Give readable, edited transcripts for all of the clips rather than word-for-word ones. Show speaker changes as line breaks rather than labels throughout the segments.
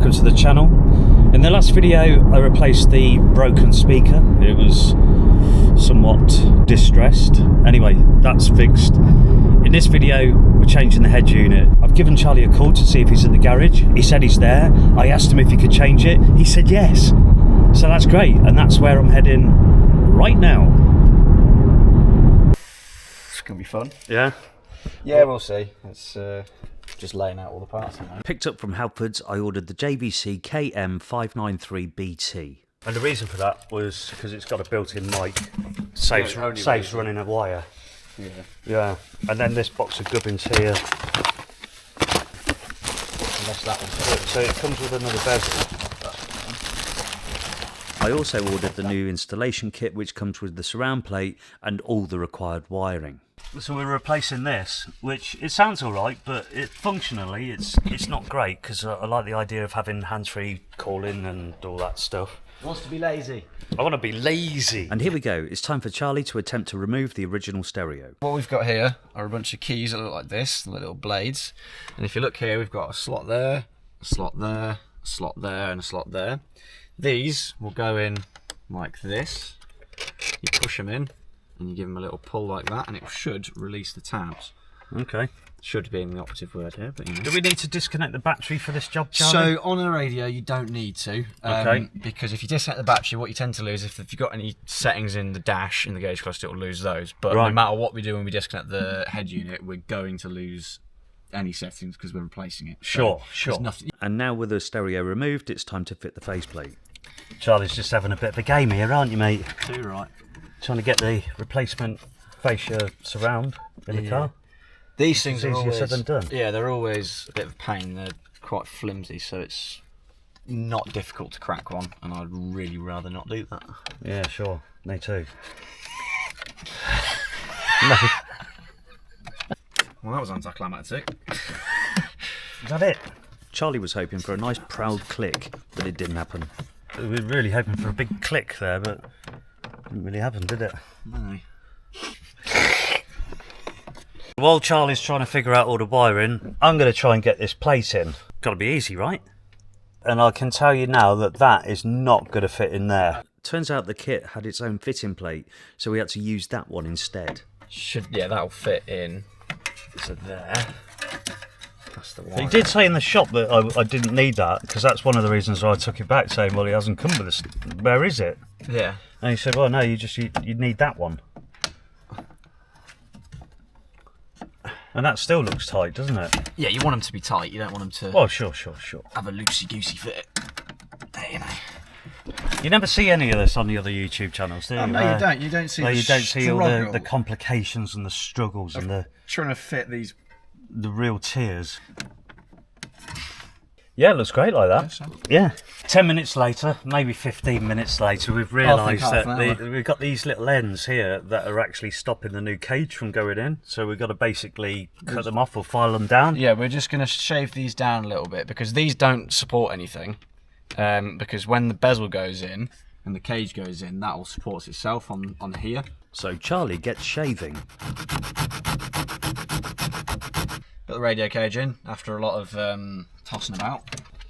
welcome to the channel. In the last video I replaced the broken speaker. It was somewhat distressed. Anyway, that's fixed. In this video we're changing the head unit. I've given Charlie a call to see if he's at the garage. He said he's there. I asked him if he could change it. He said yes. So that's great, and that's where I'm heading right now.
It's gonna be fun.
Yeah?
Yeah, we'll see. It's just laying out all the parts now.
Picked up from Halfords, I ordered the JVC KM593BT.
And the reason for that was because it's got a built-in mic. Saves running a wire.
Yeah.
Yeah. And then this box of gubbins here.
Unless that one's
So it comes with another bezel.
I also ordered the new installation kit, which comes with the surround plate and all the required wiring.
So we're replacing this, which it sounds alright, but functionally it's not great, because I like the idea of having hands-free calling and all that stuff.
He wants to be lazy.
I want to be lazy.
And here we go, it's time for Charlie to attempt to remove the original stereo.
What we've got here are a bunch of keys that look like this, the little blades. And if you look here, we've got a slot there, a slot there, a slot there, and a slot there. These will go in like this. You push them in, and you give them a little pull like that, and it should release the tabs.
Okay.
Should be the operative word here, but you know.
Do we need to disconnect the battery for this job, Charlie?
So on a radio, you don't need to,
Okay.
because if you disconnect the battery, what you tend to lose, if you've got any settings in the dash in the gauge cluster, it will lose those. But
Right.
no matter what we do when we disconnect the head unit, we're going to lose any settings because we're replacing it.
Sure,
So
sure.
there's nothing.
And now with the stereo removed, it's time to fit the faceplate.
Charlie's just having a bit of a game here, aren't you, mate?
Too right.
Trying to get the replacement fascia surround in the car.
These things
It's
are
easier
always,
said than done.
Yeah, they're always a bit of a pain. They're quite flimsy, so it's not difficult to crack one, and I'd really rather not do that.
Yeah, sure. Me too.
Well, that was anticlimactic.
Is that it?
Charlie was hoping for a nice proud click, but it didn't happen.
We were really hoping for a big click there, but it didn't really happen, did it?
No.
While Charlie's trying to figure out all the wiring, I'm going to try and get this plate in. Got to be easy, right? And I can tell you now that that is not going to fit in there.
Turns out the kit had its own fitting plate, so we had to use that one instead.
Yeah, that'll fit in. So there. That's the one.
He did say in the shop that I didn't need that, because that's one of the reasons why I took it back, saying, well, it hasn't come with us. Where is it?
Yeah.
And he said, well, no, you need that one. And that still looks tight, doesn't it?
Yeah, you want them to be tight. You don't want them to
Oh, sure.
have a loosey-goosey fit. There, you know.
You never see any of this on the other YouTube channels, do you?
No, you don't. You don't see.
You don't see all
struggle.
the complications and the struggles and the
trying to fit these.
real tears. Yeah, it looks great like that.
So.
Yeah. 10 minutes later, maybe 15 minutes later, we've realised
half
that
an hour.
we've got these little ends here that are actually stopping the new cage from going in. So we've got to basically cut them off or file them down.
Yeah, we're just going to shave these down a little bit because these don't support anything. Because when the bezel goes in and the cage goes in, that all supports itself on here.
So Charlie gets shaving.
Got the radio cage in after a lot of tossing about.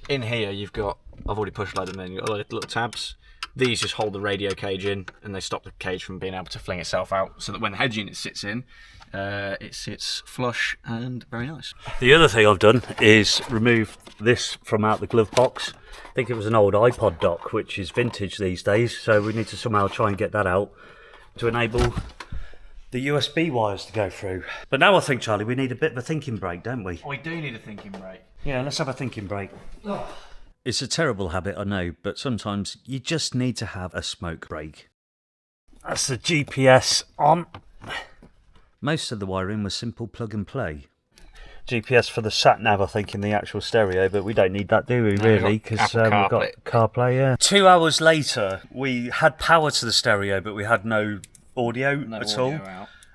In here you've got, I've already pushed load of them in, you've got little tabs. These just hold the radio cage in and they stop the cage from being able to fling itself out, so that when the head unit sits in, it sits flush and very nice.
The other thing I've done is remove this from out the glove box. I think it was an old iPod dock, which is vintage these days, so we need to somehow try and get that out to enable the USB wires to go through. But now I think, Charlie, we need a bit of a thinking break, don't we?
We do need a thinking break.
Yeah, let's have a thinking break.
It's a terrible habit, I know, but sometimes you just need to have a smoke break.
That's the GPS on.
Most of the wiring was simple plug and play.
GPS for the sat-nav, I think, in the actual stereo, but we don't need that, do we, really? Because we've got CarPlay, yeah. 2 hours later, we had power to the stereo, but we had no audio at all.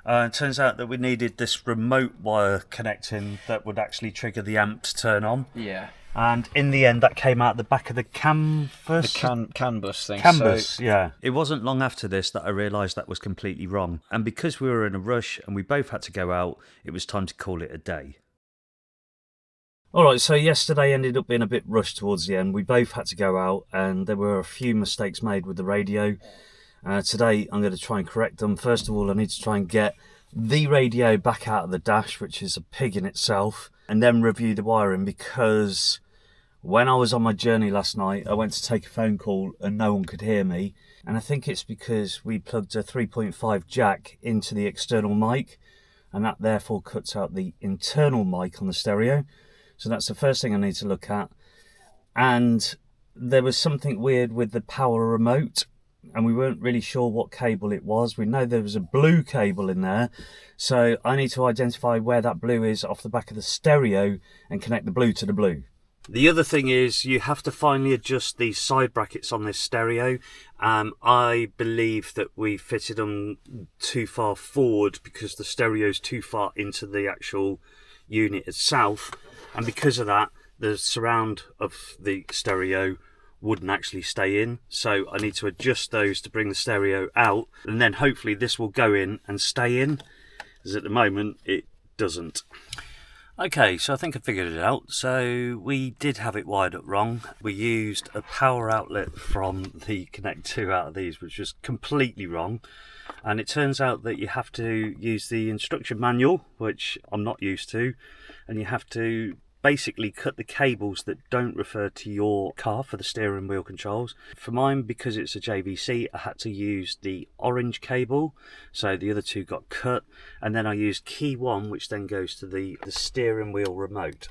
It turns out that we needed this remote wire connecting that would actually trigger the amp to turn on.
Yeah.
And in the end, that came out the back of the canvas.
The CAN bus thing.
Canvas,
so,
yeah.
It wasn't long after this that I realised that was completely wrong, and because we were in a rush and we both had to go out, it was time to call it a day.
Alright, so yesterday ended up being a bit rushed towards the end. We both had to go out and there were a few mistakes made with the radio. Today I'm going to try and correct them. First of all, I need to try and get the radio back out of the dash, which is a pig in itself, and then review the wiring, because when I was on my journey last night, I went to take a phone call and no one could hear me. And I think it's because we plugged a 3.5 jack into the external mic, and that therefore cuts out the internal mic on the stereo. So that's the first thing I need to look at. And there was something weird with the power remote, and we weren't really sure what cable it was. We know there was a blue cable in there, so I need to identify where that blue is off the back of the stereo and connect the blue to the blue. The other thing is you have to finally adjust the side brackets on this stereo. I believe that we fitted them too far forward because the stereo's too far into the actual unit itself, and because of that the surround of the stereo wouldn't actually stay in, so I need to adjust those to bring the stereo out, and then hopefully this will go in and stay in, as at the moment it doesn't. Okay, so I think I figured it out. So we did have it wired up wrong. We used a power outlet from the Connect 2 out of these, which was completely wrong. And it turns out that you have to use the instruction manual, which I'm not used to, and you have to basically cut the cables that don't refer to your car for the steering wheel controls. For mine, because it's a JVC, I had to use the orange cable, so the other two got cut, and then I used key 1, which then goes to the steering wheel remote.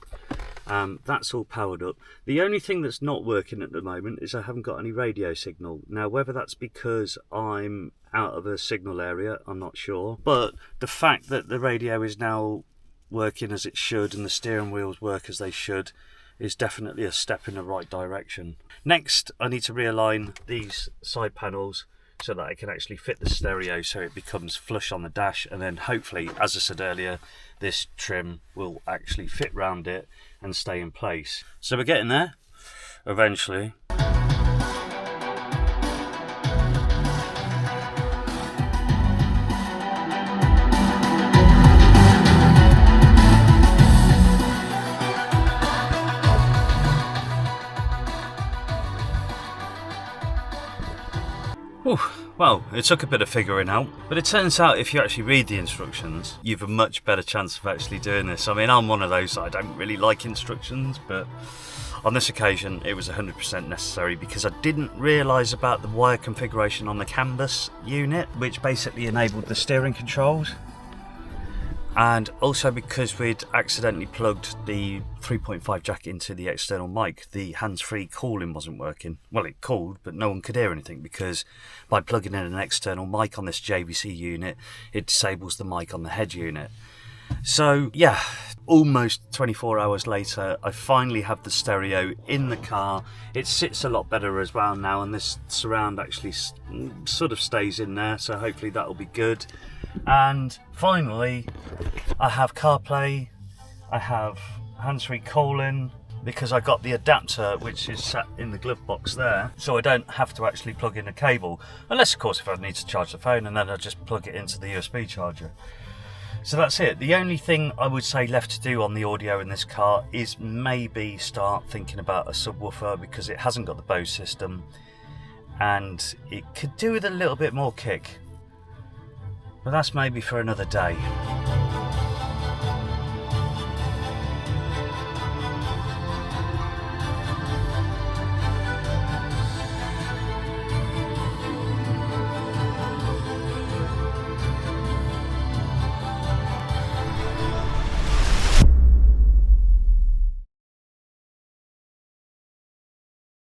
That's all powered up. The only thing that's not working at the moment is I haven't got any radio signal. Now, whether that's because I'm out of a signal area, I'm not sure, but the fact that the radio is now working as it should and the steering wheels work as they should is definitely a step in the right direction. Next, I need to realign these side panels so that I can actually fit the stereo so it becomes flush on the dash, and then hopefully, as I said earlier, this trim will actually fit round it and stay in place. So we're getting there eventually. Well, it took a bit of figuring out, but it turns out if you actually read the instructions, you've a much better chance of actually doing this. I mean, I'm one of those, I don't really like instructions, but on this occasion it was 100% necessary because I didn't realise about the wire configuration on the canvas unit, which basically enabled the steering controls. And also because we'd accidentally plugged the 3.5 jack into the external mic, the hands-free calling wasn't working. Well, it called, but no one could hear anything because by plugging in an external mic on this JVC unit, it disables the mic on the head unit. So yeah, almost 24 hours later, I finally have the stereo in the car. It sits a lot better as well now, and this surround actually sort of stays in there, so hopefully that'll be good. And finally, I have CarPlay, I have hands-free calling, because I got the adapter which is sat in the glove box there, so I don't have to actually plug in a cable, unless of course if I need to charge the phone, and then I just plug it into the USB charger. So that's it. The only thing I would say left to do on the audio in this car is maybe start thinking about a subwoofer, because it hasn't got the Bose system and it could do with a little bit more kick. But that's maybe for another day.